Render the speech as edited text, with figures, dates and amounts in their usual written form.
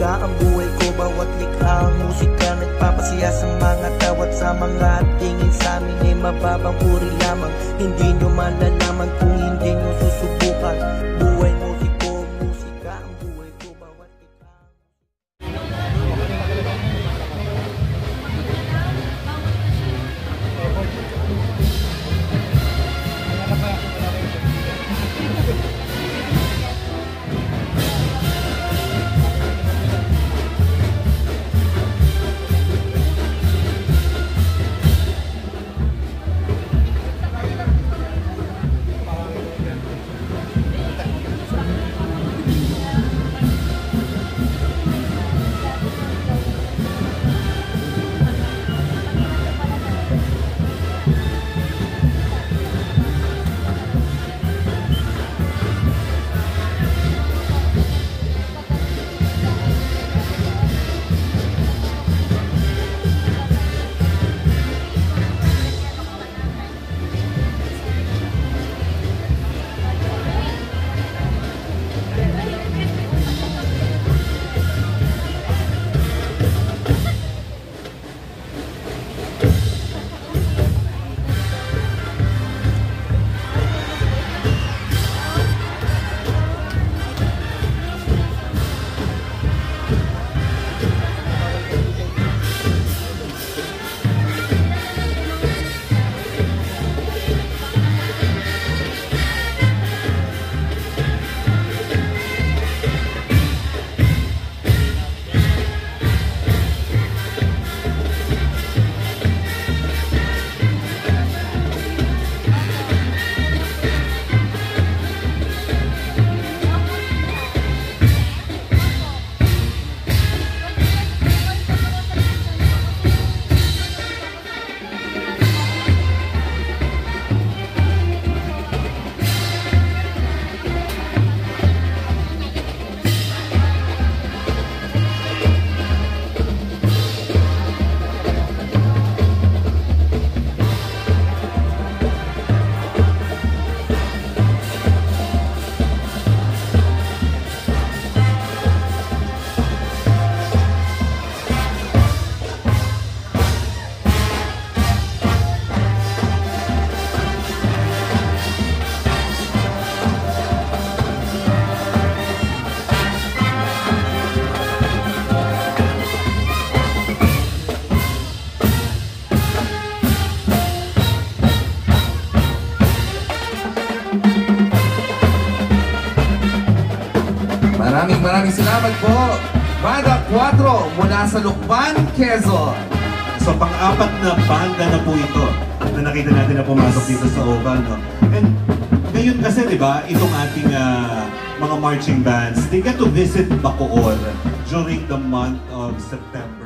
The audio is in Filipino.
musika ang buhay ko. Bawat likha ang musika nagpapasaya sa mga tao at sa mga tingin sa amin ay mababang uri lamang. Hindi nyo malalaman kung hindi nyo susubukan. Buhay musiko, musika ang buhay ko. Bawat likha. Maraming salamat po. Banda 4 mula sa Lukban, Quezon. So pang-apat na banda na po ito na nakita natin na pumasok dito sa Oval, no? And ngayon kasi, di ba, itong ating mga marching bands, they get to visit Bacoor during the month of September.